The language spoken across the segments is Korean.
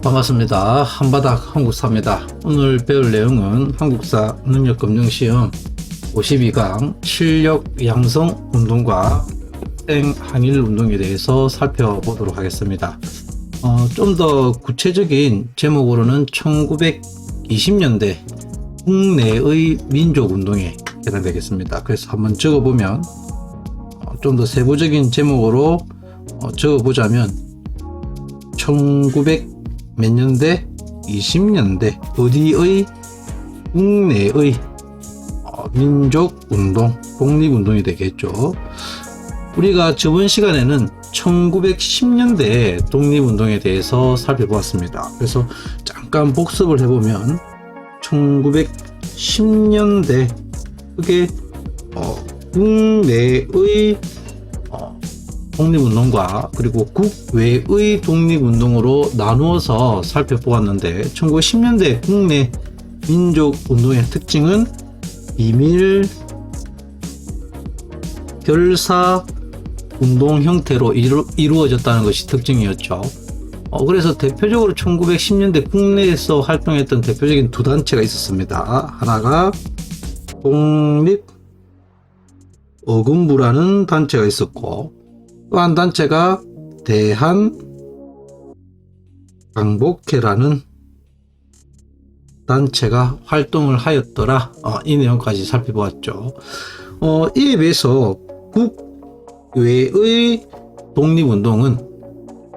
반갑습니다. 한바닥 한국사입니다. 오늘 배울 내용은 한국사 능력검정시험 52강 실력 양성 운동과 학생 항일 운동에 대해서 살펴보도록 하겠습니다. 좀 더 구체적인 제목으로는 1920년대 국내의 민족운동에 해당되겠습니다. 그래서 한번 적어보면 좀 더 세부적인 제목으로 적어보자면 1900 몇 년대? 20년대 어디의 국내의 민족운동, 독립운동이 되겠죠. 우리가 저번 시간에는 1910년대 독립운동에 대해서 살펴보았습니다. 그래서 잠깐 복습을 해보면 1910년대 그게 국내의 독립운동과 그리고 국외의 독립운동으로 나누어서 살펴보았는데 1910년대 국내 민족운동의 특징은 비밀 결사 운동 형태로 이루어졌다는 것이 특징이었죠. 그래서 대표적으로 1910년대 국내에서 활동했던 대표적인 두 단체가 있었습니다. 하나가 독립어금부라는 단체가 있었고 또 한 단체가 대한강복회라는 단체가 활동을 하였더라. 이 내용까지 살펴보았죠. 이에 비해서 국외의 독립운동은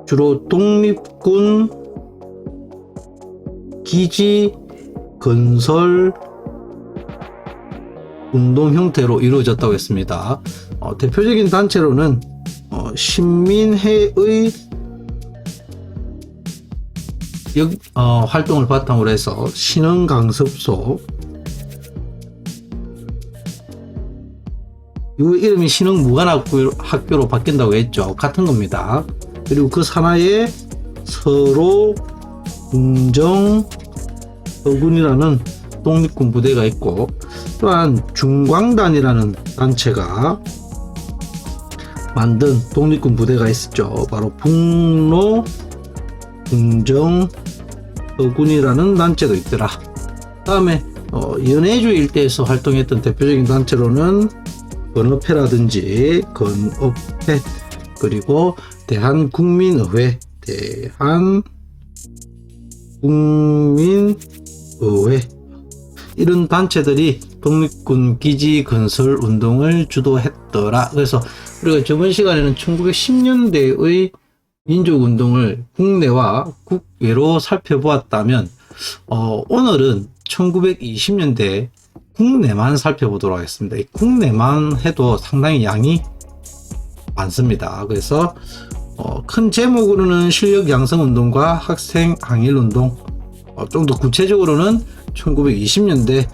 주로 독립군 기지 건설 운동 형태로 이루어졌다고 했습니다. 대표적인 단체로는 신민회의 활동을 바탕으로 해서 신흥강습소, 이 이름이 신흥무관학교로 바뀐다고 했죠. 같은 겁니다. 그리고 그 산하에 서로 궁정서군이라는 독립군 부대가 있고 또한 중광단이라는 단체가 만든 독립군 부대가 있었죠. 바로 북로 궁정서군이라는 단체도 있더라. 다음에 연해주 일대에서 활동했던 대표적인 단체로는 건업회라든지 건업회 그리고 대한국민의회 이런 단체들이 독립군 기지 건설 운동을 주도했더라. 그래서 우리가 저번 시간에는 1910년대의 민족운동을 국내와 국외로 살펴보았다면 오늘은 1920년대 국내만 살펴보도록 하겠습니다. 이 국내만 해도 상당히 양이 많습니다. 그래서 큰 제목으로는 실력 양성 운동과 학생 항일 운동, 좀 더 구체적으로는 1920년대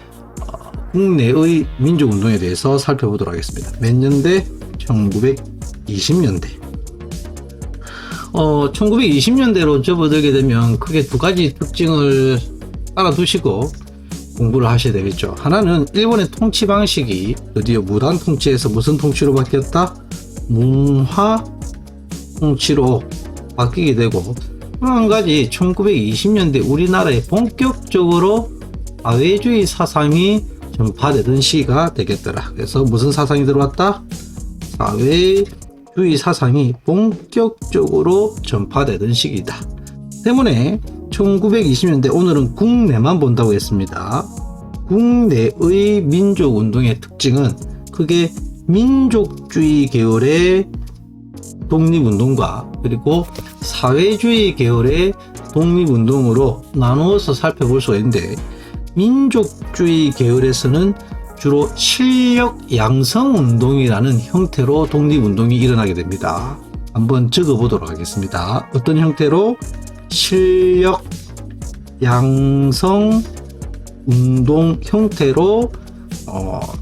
국내의 민족운동에 대해서 살펴보도록 하겠습니다. 몇 년대? 1920년대. 1920년대로 접어들게 되면 크게 두 가지 특징을 알아두시고 공부를 하셔야 되겠죠. 하나는 일본의 통치 방식이 드디어 무단 통치에서 무슨 통치로 바뀌었다? 문화 통치로 바뀌게 되고, 또 한 가지 1920년대 우리나라에 본격적으로 사회주의 사상이 전파되던 시기가 되겠더라. 그래서 무슨 사상이 들어왔다? 사회주의 사상이 본격적으로 전파되던 시기다. 때문에 1920년대 오늘은 국내만 본다고 했습니다. 국내의 민족운동의 특징은 크게 민족주의 계열의 독립운동과 그리고 사회주의 계열의 독립운동으로 나누어서 살펴볼 수가 있는데, 민족주의 계열에서는 주로 실력 양성 운동이라는 형태로 독립운동이 일어나게 됩니다. 한번 적어보도록 하겠습니다. 어떤 형태로? 실력 양성 운동 형태로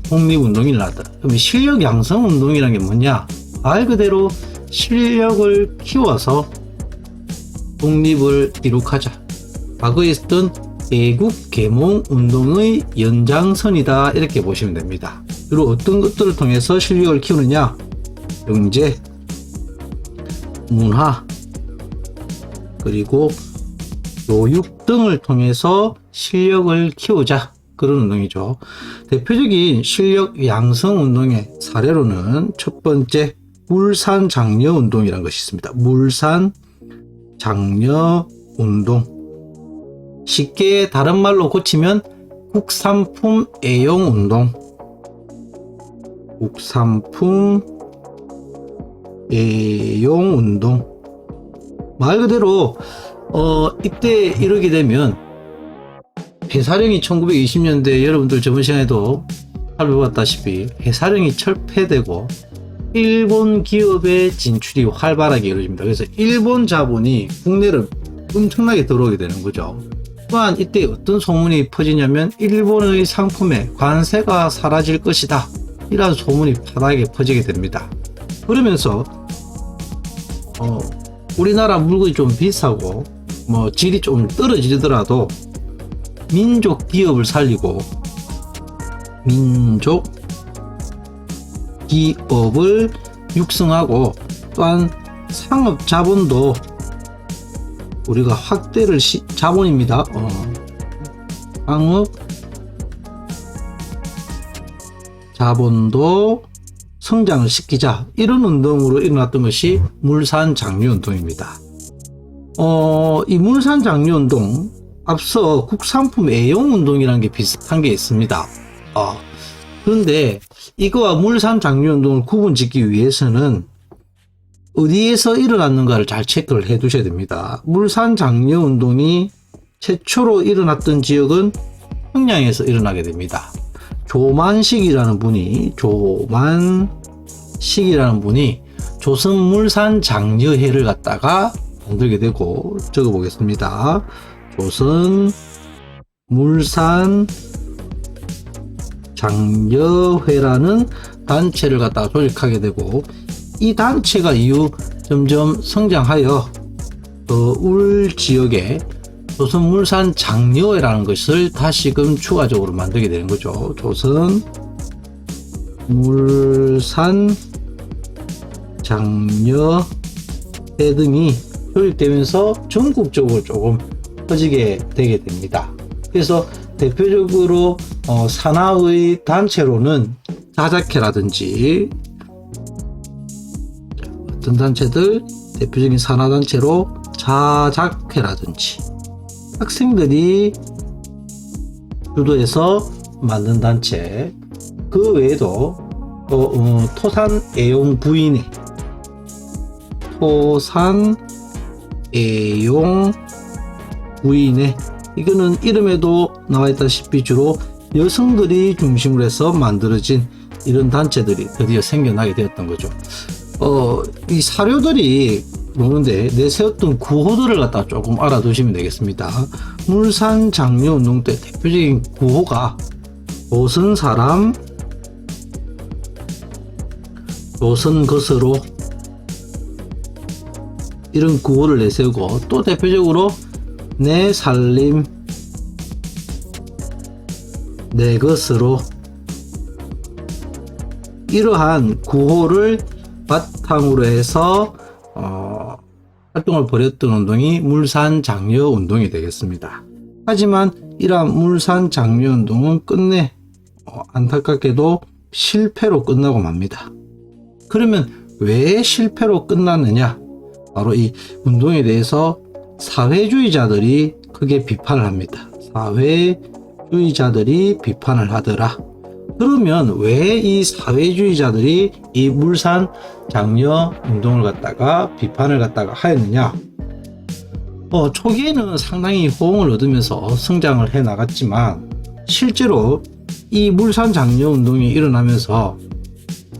독립운동이 일어났다. 그럼 실력 양성 운동이라는 게 뭐냐? 말 그대로 실력을 키워서 독립을 이룩하자. 과거에 있었던 애국 계몽 운동의 연장선이다, 이렇게 보시면 됩니다. 그리고 어떤 것들을 통해서 실력을 키우느냐? 경제, 문화, 그리고 교육 등을 통해서 실력을 키우자, 그런 운동이죠. 대표적인 실력 양성 운동의 사례로는 첫 번째 물산 장려 운동이라는 것이 있습니다. 물산 장려 운동, 쉽게 다른 말로 고치면 국산품 애용 운동, 국산품 애용 운동. 말 그대로 이때 이르게 되면 해사령이 1920년대 여러분들 저번 시간에도 살펴봤다시피 해사령이 철폐되고 일본 기업의 진출이 활발하게 이루어집니다. 그래서 일본 자본이 국내를 엄청나게 들어오게 되는 거죠. 또한 이때 어떤 소문이 퍼지냐면 일본의 상품에 관세가 사라질 것이다, 이런 소문이 파다하게 퍼지게 됩니다. 그러면서 우리나라 물건이 좀 비싸고 뭐 질이 좀 떨어지더라도 민족 기업을 살리고 민족 기업을 육성하고, 또한 상업 자본도 우리가 확대를 자본입니다. 상업 자본도 성장을 시키자, 이런 운동으로 일어났던 것이 물산 장려 운동입니다. 이 물산 장려 운동, 앞서 국산품 애용 운동이라는 게 비슷한 게 있습니다. 그런데 이거와 물산 장려 운동을 구분짓기 위해서는 어디에서 일어났는가를 잘 체크를 해 두셔야 됩니다. 물산 장려 운동이 최초로 일어났던 지역은 평양에서 일어나게 됩니다. 조만식이라는 분이 조선 물산 장려회를 갖다가 만들게 되고, 적어 보겠습니다. 조선 물산 장려회라는 단체를 갖다가 조직하게 되고, 이 단체가 이후 점점 성장하여 울 지역에 조선 물산 장려회라는 것을 다시금 추가적으로 만들게 되는 거죠. 조선 물산 장려회 등이 조직되면서 전국적으로 조금 퍼지게 되게 됩니다. 그래서 대표적으로 산하의 단체로는 자작회라든지, 어떤 단체들 대표적인 산하단체로 자작회라든지, 학생들이 주도해서 만든 단체, 그 외에도 토산 애용 부인회, 이거는 이름에도 나와 있다시피 주로 여성들이 중심으로 해서 만들어진 이런 단체들이 드디어 생겨나게 되었던 거죠. 이 사료들이 노는데 내세웠던 구호들을 갖다 조금 알아두시면 되겠습니다. 물산 장려 운동 때 대표적인 구호가 조선 사람, 조선 것으로, 이런 구호를 내세우고, 또 대표적으로 내 살림 내 것으로, 이러한 구호를 바탕으로 해서 활동을 벌였던 운동이 물산 장려 운동이 되겠습니다. 하지만 이러한 물산 장려 운동은 끝내 안타깝게도 실패로 끝나고 맙니다. 그러면 왜 실패로 끝났느냐? 바로 이 운동에 대해서 사회주의자들이 크게 비판을 합니다. 사회주의자들이 비판을 하더라. 그러면 왜 이 사회주의자들이 이 물산 장려 운동을 갖다가 비판을 갖다가 하였느냐? 초기에는 상당히 호응을 얻으면서 성장을 해 나갔지만, 실제로 이 물산 장려 운동이 일어나면서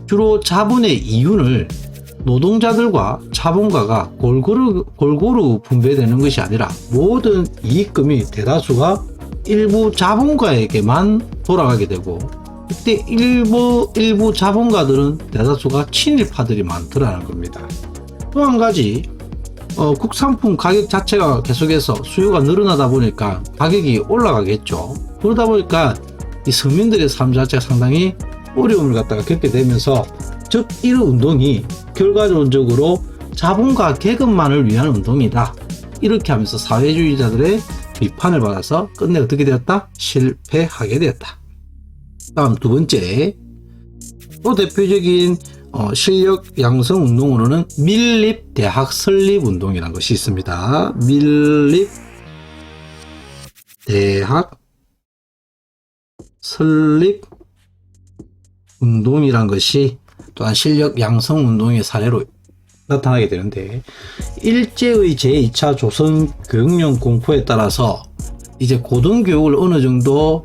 주로 자본의 이윤을 노동자들과 자본가가 골고루 분배되는 것이 아니라 모든 이익금이 대다수가 일부 자본가에게만 돌아가게 되고, 이때 일부 자본가들은 대다수가 친일파들이 많더라는 겁니다. 또 한 가지, 국산품 가격 자체가 계속해서 수요가 늘어나다 보니까 가격이 올라가겠죠. 그러다 보니까 이 서민들의 삶 자체가 상당히 어려움을 갖다가 겪게 되면서, 즉 이런 운동이 결과론적으로 자본가 계급만을 위한 운동이다, 이렇게 하면서 사회주의자들의 비판을 받아서 끝내 어떻게 되었다? 실패하게 되었다. 다음 두 번째, 또 대표적인 실력 양성 운동으로는 밀립 대학 설립 운동이라는 것이 있습니다. 밀립 대학 설립 운동이란 것이 또한 실력 양성 운동의 사례로 나타나게 되는데, 일제의 제2차 조선 교육령 공포에 따라서 이제 고등교육을 어느 정도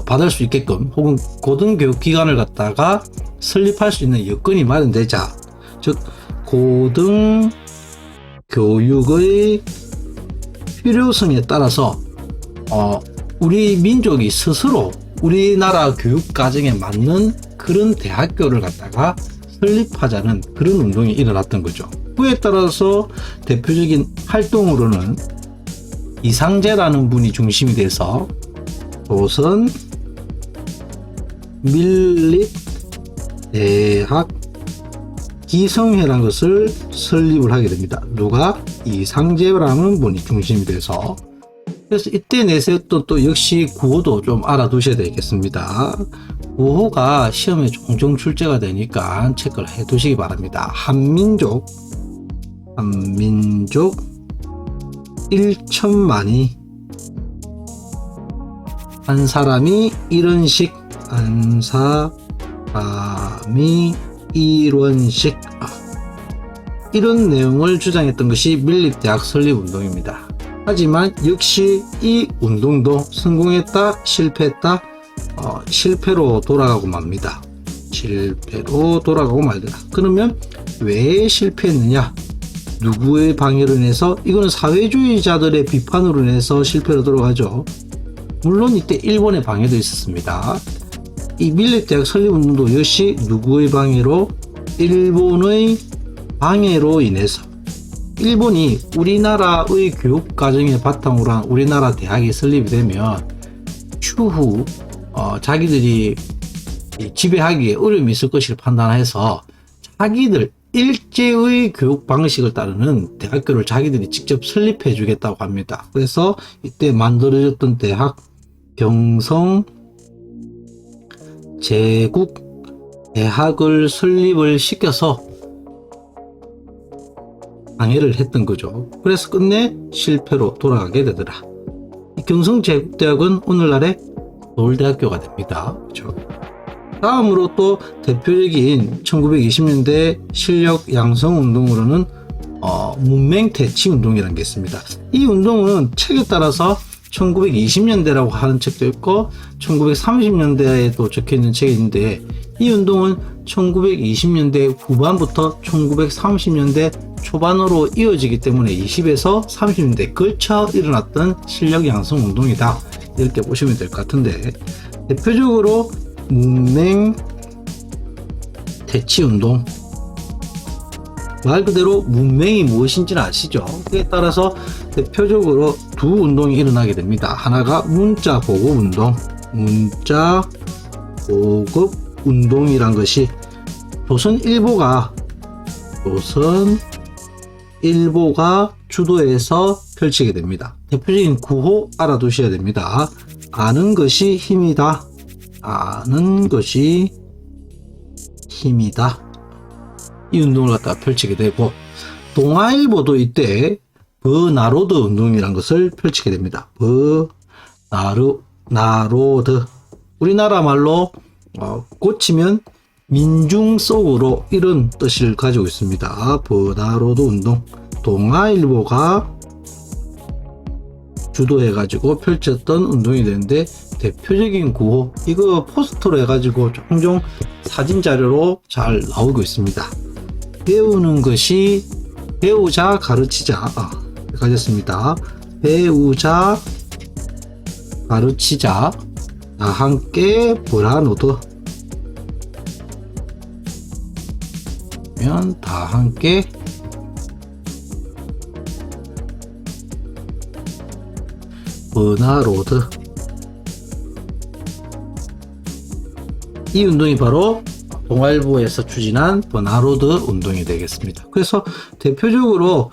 받을 수 있게끔 혹은 고등교육 기관을 갖다가 설립할 수 있는 여건이 마련되자, 즉 고등교육의 필요성에 따라서 우리 민족이 스스로 우리나라 교육 과정에 맞는 그런 대학교를 갖다가 설립하자는 그런 운동이 일어났던 거죠. 그에 따라서 대표적인 활동으로는 이상제라는 분이 중심이 돼서 조선 밀립 대학 기성회라는 것을 설립을 하게 됩니다. 누가? 이상제라는 분이 중심이 돼서. 그래서 이때 내세웠던 또 역시 구호도 좀 알아두셔야 되겠습니다. 구호가 시험에 종종 출제가 되니까 체크를 해 두시기 바랍니다. 한민족 1천만이 한 사람이 이런식 한 사람이 이런식 이런 내용을 주장했던 것이 밀립대학 설립운동입니다. 하지만 역시 이 운동도 성공했다 실패했다, 실패로 돌아가고 맙니다. 실패로 돌아가고 말더라. 그러면 왜 실패했느냐? 누구의 방해로 인해서? 이거는 사회주의자들의 비판으로 인해서 실패로 돌아가죠. 물론 이때 일본의 방해도 있었습니다. 이 밀립대학 설립운동도 역시 누구의 방해로? 일본의 방해로 인해서. 일본이 우리나라의 교육 과정에 바탕으로 한 우리나라 대학이 설립이 되면 추후 자기들이 지배하기에 어려움이 있을 것을 판단해서 자기들 일제의 교육 방식을 따르는 대학교를 자기들이 직접 설립해 주겠다고 합니다. 그래서 이때 만들어졌던 대학 경성 제국 대학을 설립을 시켜서 방해를 했던 거죠. 그래서 끝내 실패로 돌아가게 되더라. 이 경성제국대학은 오늘날의 서울대학교가 됩니다. 그렇죠? 다음으로 또 대표적인 1920년대 실력 양성 운동으로는 문맹 퇴치 운동이라는 게 있습니다. 이 운동은 책에 따라서 1920년대라고 하는 책도 있고 1930년대에도 적혀있는 책이 있는데, 이 운동은 1920년대 후반부터 1930년대 초반으로 이어지기 때문에 20에서 30년대 걸쳐 일어났던 실력 양성 운동이다, 이렇게 보시면 될 것 같은데, 대표적으로 문맹 퇴치 운동, 말 그대로 문맹이 무엇인지는 아시죠? 그에 따라서 대표적으로 두 운동이 일어나게 됩니다. 하나가 문자 보급 운동, 문자 보급 운동이란 것이 조선일보가 주도해서 펼치게 됩니다. 대표적인 구호 알아두셔야 됩니다. 아는 것이 힘이다. 아는 것이 힘이다. 이 운동을 갖다 펼치게 되고, 동아일보도 이때 버나로드 운동이라는 것을 펼치게 됩니다. 나로드, 우리나라 말로 고치면 민중 속으로, 이런 뜻을 가지고 있습니다. 버나로드 운동, 동아일보가 주도해 가지고 펼쳤던 운동이 되는데, 대표적인 구호, 이거 포스터로 해 가지고 종종 사진 자료로 잘 나오고 있습니다. 배우는 것이 배우자 가르치자 가졌습니다. 배우자 가르치자 다 함께 버나로드, 다 함께 버나로드. 이 운동이 바로 동아일보에서 추진한 버나로드 운동이 되겠습니다. 그래서 대표적으로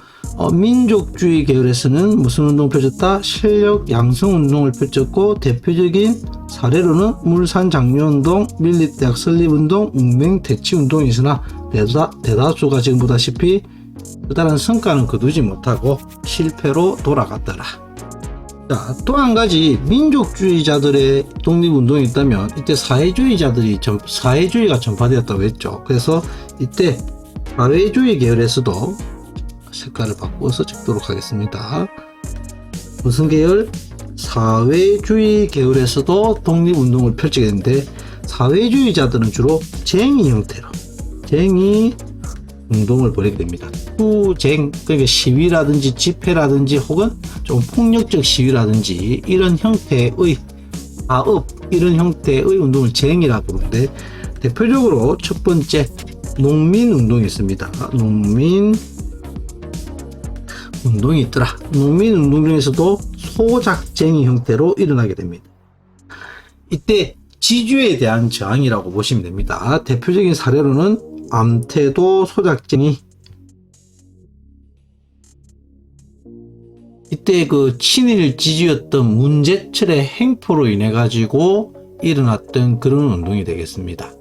민족주의 계열에서는 무슨 운동 펼쳤다? 실력 양성 운동을 펼쳤고, 대표적인 사례로는 물산 장려운동, 밀립대학 설립운동, 웅맹 퇴치운동이 있으나 대다수가 지금 보다시피 그다란 성과는 거두지 못하고 실패로 돌아갔더라. 자, 또 한 가지 민족주의자들의 독립운동이 있다면 이때 사회주의가 전파되었다고 했죠. 그래서 이때 사회주의 계열에서도 색깔을 바꿔서 적도록 하겠습니다. 무슨 계열? 사회주의 계열에서도 독립운동을 펼치게 되는데, 사회주의자들은 주로 쟁의 형태로 쟁의 운동을 벌이게 됩니다. 투쟁, 그러니까 시위라든지 집회라든지 혹은 좀 폭력적 시위라든지 이런 형태의 가업, 이런 형태의 운동을 쟁의라고 부르는데, 대표적으로 첫 번째 농민운동이 있습니다. 농민운동이 있더라. 농민운동 중에서도 소작쟁의 형태로 일어나게 됩니다. 이때 지주에 대한 저항이라고 보시면 됩니다. 대표적인 사례로는 암태도 소작쟁이, 이때 그 친일 지주였던 문제철의 행포로 인해 가지고 일어났던 그런 운동이 되겠습니다.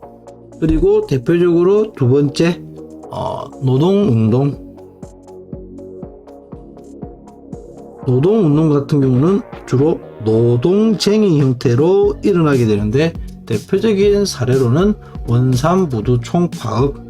그리고 대표적으로 두 번째 노동운동 같은 경우는 주로 노동쟁의 형태로 일어나게 되는데, 대표적인 사례로는 원산부두 총파업,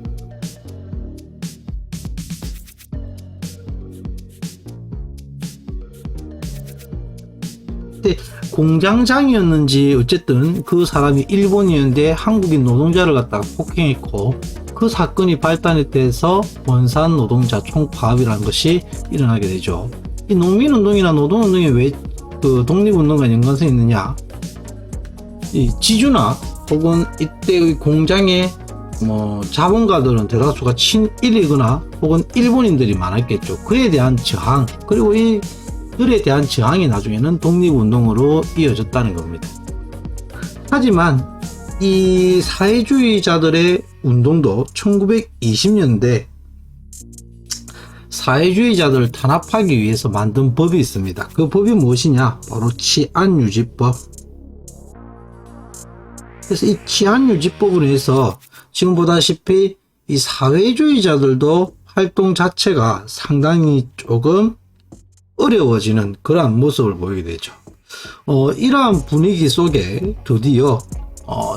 공장장이었는지 어쨌든 그 사람이 일본이었는데 한국인 노동자를 갖다가 폭행했고, 그 사건이 발단이 돼서 원산 노동자 총파업이라는 것이 일어나게 되죠. 이 농민운동이나 노동운동이 왜 그 독립운동과 연관성이 있느냐? 이 지주나 혹은 이때의 공장의 자본가들은 대다수가 친일이거나 혹은 일본인들이 많았겠죠. 그에 대한 저항, 그리고 이 들에 대한 저항이 나중에는 독립운동으로 이어졌다는 겁니다. 하지만 이 사회주의자들의 운동도 1920년대 사회주의자들을 탄압하기 위해서 만든 법이 있습니다. 그 법이 무엇이냐? 바로 치안유지법. 그래서 이 치안유지법으로 해서 지금 보다시피 이 사회주의자들도 활동 자체가 상당히 조금 어려워지는 그러한 모습을 보이게 되죠. 이러한 분위기 속에 드디어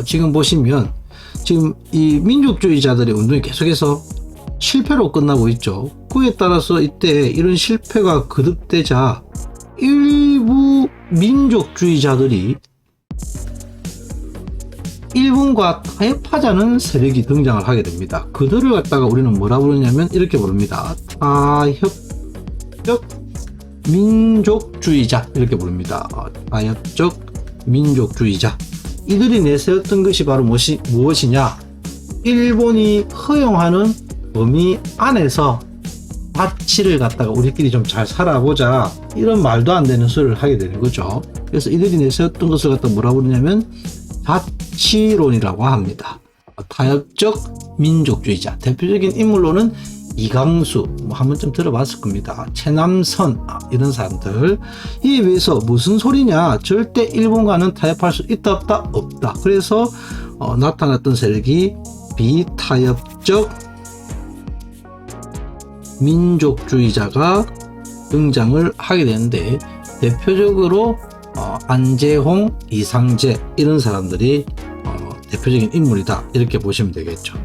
지금 보시면 지금 이 민족주의자들의 운동이 계속해서 실패로 끝나고 있죠. 그에 따라서 이때 이런 실패가 거듭되자 일부 민족주의자들이 일본과 타협하자는 세력이 등장을 하게 됩니다. 그들을 갖다가 우리는 뭐라 부르냐면 이렇게 부릅니다. 타협적 민족주의자, 이렇게 부릅니다. 타협적 민족주의자. 이들이 내세웠던 것이 바로 무엇이냐? 일본이 허용하는 범위 안에서 가치를 갖다가 우리끼리 좀 잘 살아보자, 이런 말도 안 되는 소리를 하게 되는 거죠. 그래서 이들이 내세웠던 것을 갖다 뭐라 부르냐면 자치론이라고 합니다. 타협적 민족주의자. 대표적인 인물로는 이강수, 한 번쯤 들어봤을 겁니다. 최남선, 이런 사람들. 이에 비해서 무슨 소리냐? 절대 일본과는 타협할 수 있다 없다? 없다. 그래서 나타났던 세력이 비타협적 민족주의자가 등장을 하게 되는데, 대표적으로 안재홍, 이상재, 이런 사람들이 대표적인 인물이다, 이렇게 보시면 되겠죠.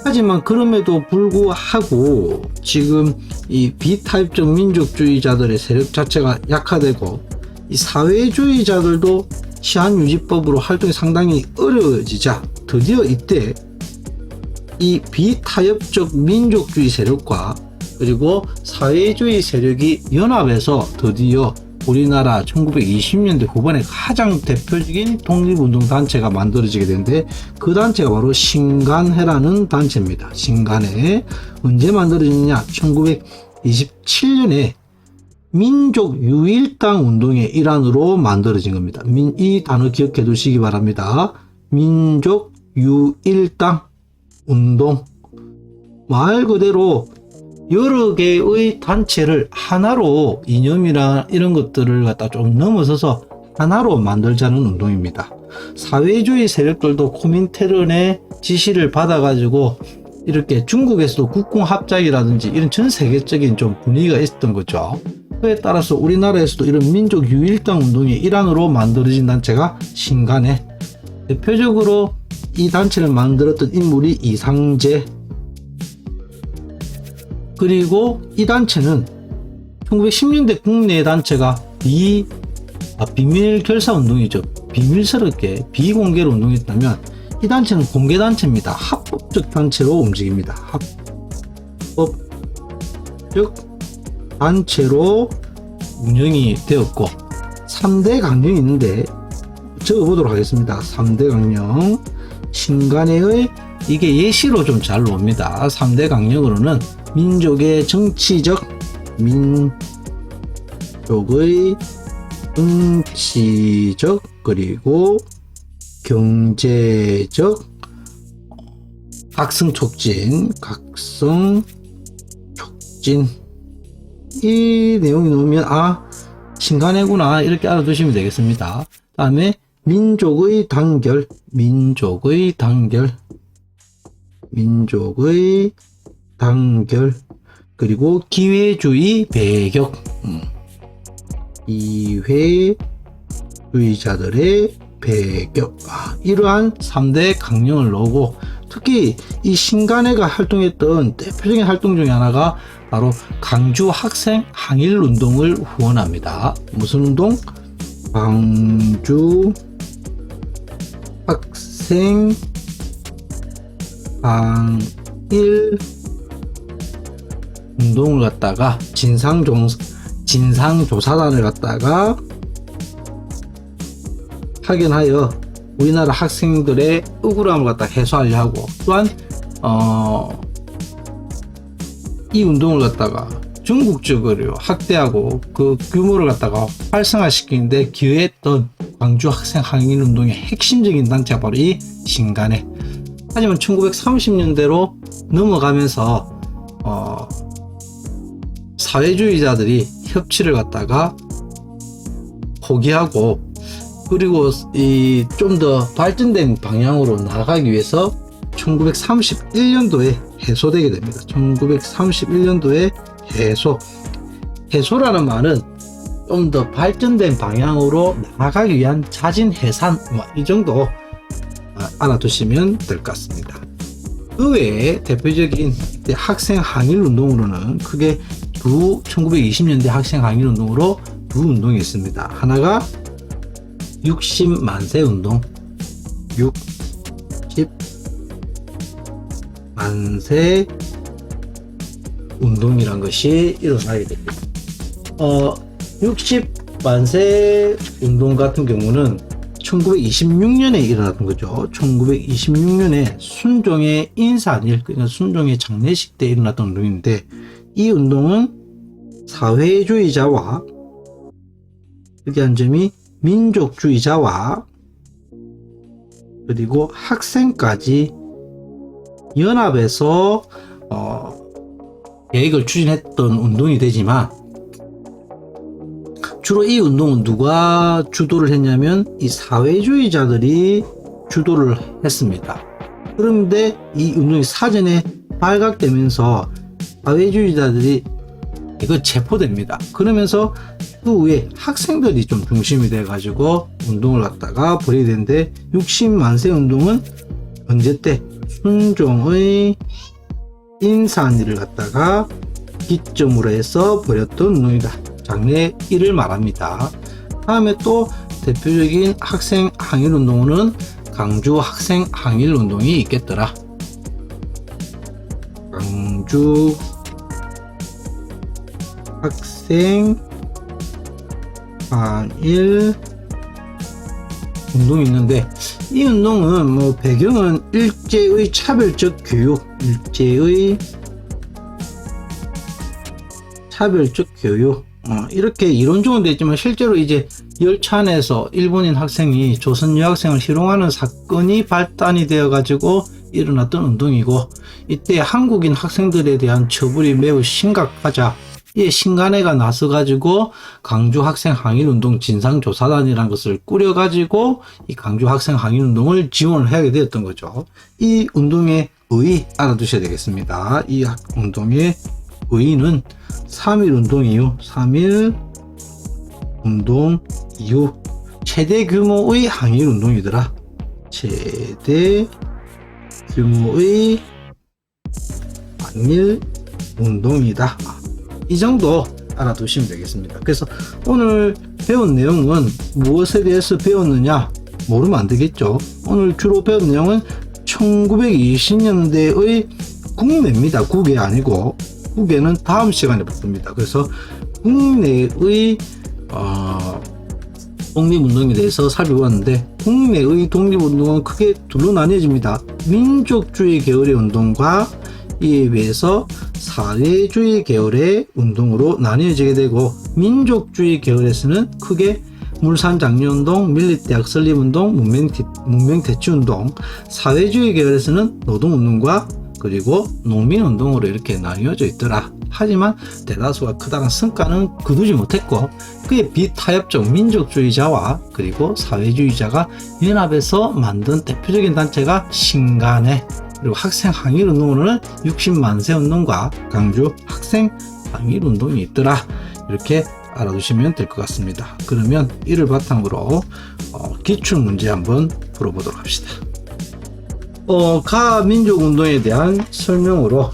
하지만 그럼에도 불구하고 지금 이 비타입적 민족주의자들의 세력 자체가 약화되고, 이 사회주의자들도 치안유지법으로 활동이 상당히 어려워지자 드디어 이때 이 비타협적 민족주의 세력과 그리고 사회주의 세력이 연합해서 드디어 우리나라 1920년대 후반에 가장 대표적인 독립운동 단체가 만들어지게 되는데, 그 단체가 바로 신간회라는 단체입니다. 신간회. 언제 만들어졌느냐? 1927년에 민족유일당 운동의 일환으로 만들어진 겁니다. 이 단어 기억해 두시기 바랍니다. 민족유일당. 운동, 말 그대로 여러 개의 단체를 하나로 이념이나 이런 것들을 갖다 좀 넘어서서 하나로 만들자는 운동입니다. 사회주의 세력들도 코민테른의 지시를 받아가지고 이렇게 중국에서도 국공합작이라든지 이런 전 세계적인 좀 분위기가 있었던 거죠. 그에 따라서 우리나라에서도 이런 민족 유일당 운동의 일환으로 만들어진 단체가 신간회. 대표적으로 이 단체를 만들었던 인물이 이상제. 그리고 이 단체는 1910년대 국내 단체가 비밀 결사 운동이죠. 비밀스럽게 비공개로 운동했다면 이 단체는 공개 단체입니다. 합법적 단체로 움직입니다. 합법적 단체로 운영이 되었고 3대 강령이 있는데 적어보도록 하겠습니다. 3대 강령 신간회의 이게 예시로 좀 잘 나옵니다. 3대 강령으로는 민족의 정치적 그리고 경제적 각성 촉진 이 내용이 나오면 신간회구나 이렇게 알아두시면 되겠습니다. 다음에 민족의 단결 그리고 기회주의 배격 기회주의자들의 배격 이러한 3대 강령을 놓고 특히 이 신간회가 활동했던 대표적인 활동 중에 하나가 바로 강주 학생 항일 운동을 후원합니다. 무슨 운동? 강주 학생 항일 운동을 갖다가 진상조사단을 갖다가 파견하여 우리나라 학생들의 억울함을 갖다 해소하려 하고 또한 이 운동을 갖다가 전국적으로 확대하고 그 규모를 갖다가 활성화시키는데 기여했던 광주 학생 항일 운동의 핵심적인 단체가 바로 이 신간회. 하지만 1930년대로 넘어가면서 사회주의자들이 협치를 갖다가 포기하고 그리고 이 좀 더 발전된 방향으로 나아가기 위해서 1931년도에 해소되게 됩니다. 1931년도에 해소라는 말은 좀 더 발전된 방향으로 나아가기 위한 자진 해산 이 정도 알아두시면 될 것 같습니다. 그 외에 대표적인 학생 항일 운동으로는 크게 1920년대 학생 항일 운동으로 두 운동이 있습니다. 하나가 60만세 운동, 60만세 운동이란 것이 일어나게 됩니다. 60만세 운동 같은 경우는 1926년에 일어났던 거죠. 1926년에 순종의 인사일, 그러니까 순종의 장례식 때 일어났던 운동인데, 이 운동은 사회주의자와 특이한 점이 민족주의자와 그리고 학생까지 연합해서 계획을 추진했던 운동이 되지만, 주로 이 운동은 누가 주도를 했냐면 이 사회주의자들이 주도를 했습니다. 그런데 이 운동이 사전에 발각되면서 사회주의자들이 이거 체포됩니다. 그러면서 그 후에 학생들이 좀 중심이 돼 가지고 운동을 갖다가 벌이게 되는데, 60만세 운동은 언제 때 순종의 인산일을 갖다가 기점으로 해서 벌였던 운동이다. 장례일을 말합니다. 다음에 또 대표적인 학생 항일 운동은 강주 학생 항일 운동이 있겠더라. 강주 학생 항일 운동이 있는데, 이 운동은 배경은 일제의 차별적 교육, 이렇게 이론적으로 되어 있지만 실제로 이제 열차 안에서 일본인 학생이 조선 여학생을 희롱하는 사건이 발단이 되어 가지고 일어났던 운동이고, 이때 한국인 학생들에 대한 처벌이 매우 심각하자 이 신간회가 나서 가지고 강주 학생 항일 운동 진상조사단이라는 것을 꾸려 가지고 이 강주 학생 항일 운동을 지원을 하게 되었던 거죠. 이 운동의 의의 알아두셔야 되겠습니다. 이 운동의 의의는 3.1 운동 이후 3.1 운동 이후 최대 규모의 항일 운동이더라. 최대 규모의 항일 운동이다. 이 정도 알아두시면 되겠습니다. 그래서 오늘 배운 내용은 무엇에 대해서 배웠느냐 모르면 안 되겠죠. 오늘 주로 배운 내용은 1920년대의 국내입니다. 국외 아니고, 국외는 다음 시간에 붙습니다. 그래서 국내의 독립운동에 대해서 살펴봤는데, 국내의 독립운동은 크게 둘로 나뉘어집니다. 민족주의 계열의 운동과 이에 비해서 사회주의 계열의 운동으로 나뉘어지게 되고, 민족주의 계열에서는 크게 물산장려운동, 밀립대학 설립운동, 문명대치운동, 사회주의 계열에서는 노동운동과 그리고 농민운동으로 이렇게 나뉘어져 있더라. 하지만 대다수가 크다는 성과는 거두지 못했고, 그의 비타협적 민족주의자와 그리고 사회주의자가 연합해서 만든 대표적인 단체가 신간회, 그리고 학생 항일 운동으로는 60만세 운동과 강주 학생 항일 운동이 있더라. 이렇게 알아두시면 될 것 같습니다. 그러면 이를 바탕으로 기출 문제 한번 풀어보도록 합시다. 가민족운동에 대한 설명으로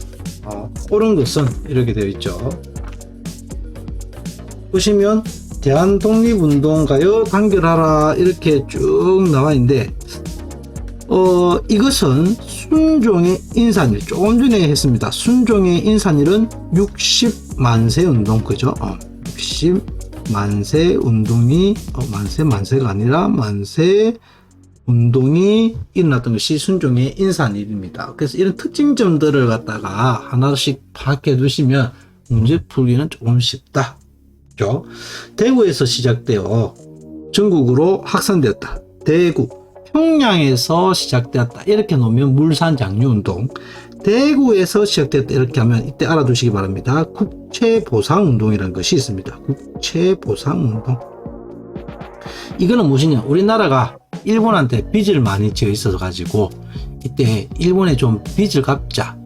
옳은 것은 이렇게 되어 있죠. 보시면 대한독립운동가요 단결하라 이렇게 쭉 나와 있는데, 이것은 순종의 인산일, 조금 전에 했습니다. 순종의 인산일은 60만세 운동, 그죠? 60만세 운동이, 만세가 아니라 만세 운동이 일어났던 것이 순종의 인산일입니다. 그래서 이런 특징점들을 갖다가 하나씩 파악해 두시면 문제 풀기는 조금 쉽다. 그죠? 대구에서 시작되어 전국으로 확산되었다. 대구, 평양에서 시작되었다. 이렇게 놓으면 물산장려운동. 대구에서 시작되었다. 이렇게 하면 이때 알아두시기 바랍니다. 국채보상운동이라는 것이 있습니다. 국채보상운동. 이거는 무엇이냐? 우리나라가 일본한테 빚을 많이 지어 있어서 가지고 이때 일본에 좀 빚을 갚자.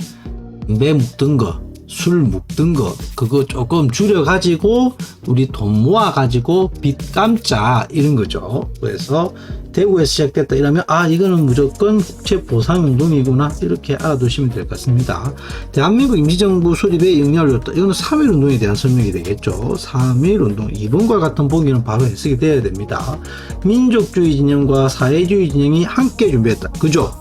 매 묵던 거, 술 묵던 거, 그거 조금 줄여 가지고 우리 돈 모아 가지고 빚 감자, 이런 거죠. 그래서 대구에서 시작됐다 이러면 이거는 무조건 국채보상운동이구나, 이렇게 알아두시면 될 것 같습니다. 대한민국 임시정부 수립에 영향을 줬다. 이거는 3.1 운동에 대한 설명이 되겠죠. 3.1 운동, 이번과 같은 보기는 바로 해석이 되어야 됩니다. 민족주의 진영과 사회주의 진영이 함께 준비했다. 그죠?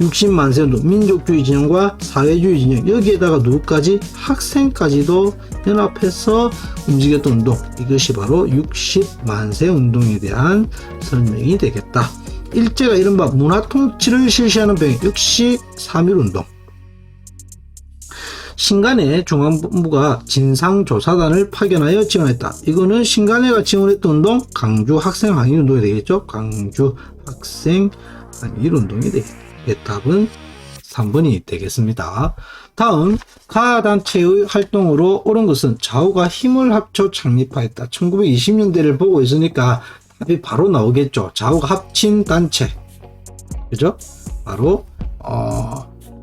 60만세 운동, 민족주의 진영과 사회주의 진영, 여기에다가 누구까지? 학생까지도 연합해서 움직였던 운동, 이것이 바로 60만세 운동에 대한 설명이 되겠다. 일제가 이른바 문화통치를 실시하는 병행, 역시 3.1 운동. 신간회 중앙본부가 진상조사단을 파견하여 지원했다. 이거는 신간회가 지원했던 운동, 강주 학생 항일 운동이 되겠죠. 강주 학생 항일 운동이 되겠다. 답은 3번이 되겠습니다. 다음, 가단체의 활동으로 옳은 것은 좌우가 힘을 합쳐 창립하였다. 1920년대를 보고 있으니까 답이 바로 나오겠죠. 좌우가 합친 단체, 그죠? 바로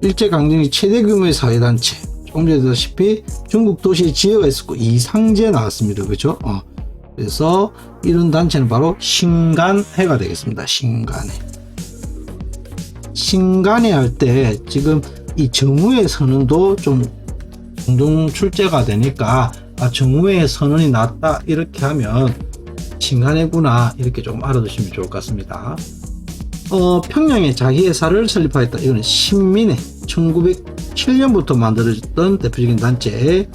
일제강점기 최대 규모의 사회단체, 조금 전에 다시피 중국 도시에 지혜가 있었고 이상제 나왔습니다. 그죠? 그래서 이런 단체는 바로 신간회가 되겠습니다. 신간회 할 때 지금 이 정우회 선언도 좀 공동 출제가 되니까 정우회 선언이 났다 이렇게 하면 신간회구나, 이렇게 조금 알아두시면 좋을 것 같습니다. 평양에 자기회사를 설립하였다. 이거는 신민회, 1907년부터 만들어졌던 대표적인 단체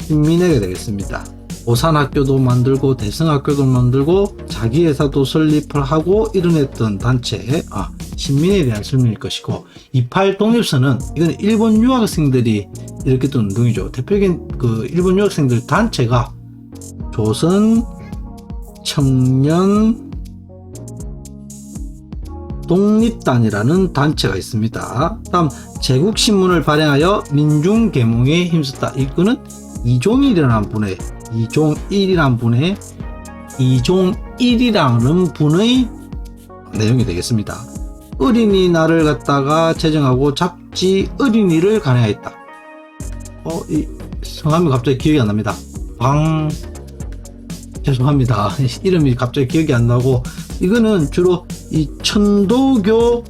신민회가 되겠습니다. 오산학교도 만들고 대성학교도 만들고 자기회사도 설립을 하고 이뤄냈던 단체 신민회에 대한 설명일 것이고, 28 독립선은 이건 일본 유학생들이 일으켰던 운동이죠. 대표적인 그 일본 유학생들 단체가 조선 청년 독립단이라는 단체가 있습니다. 다음 제국신문을 발행하여 민중계몽에 힘썼다. 이거는 이종일이라는 분의 내용이 되겠습니다. 어린이날을 갖다가 제정하고 잡지 어린이를 간행하였다. 이 성함이 갑자기 기억이 안 납니다. 죄송합니다. 이름이 갑자기 기억이 안 나고, 이거는 주로 이 천도교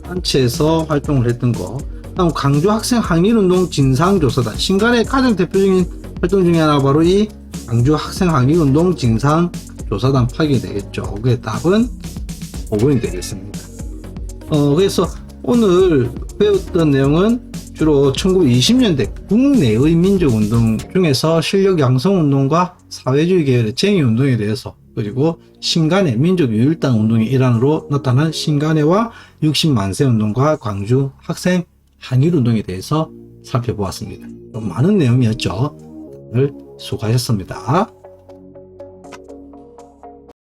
단체에서 활동을 했던 거. 다음 강주 학생 항일운동 진상조사단. 신간의 가장 대표적인 활동 중에 하나가 바로 이 강주 학생 항일운동 진상조사단 파악이 되겠죠. 그의 답은 5번이 되겠습니다. 그래서 오늘 배웠던 내용은 주로 1920년대 국내의 민족운동 중에서 실력 양성운동과 사회주의 계열의 쟁의운동에 대해서, 그리고 신간의 민족유일당 운동의 일환으로 나타난 신간회와 60만세 운동과 광주 학생 항일운동에 대해서 살펴보았습니다. 좀 많은 내용이었죠. 오늘 수고하셨습니다.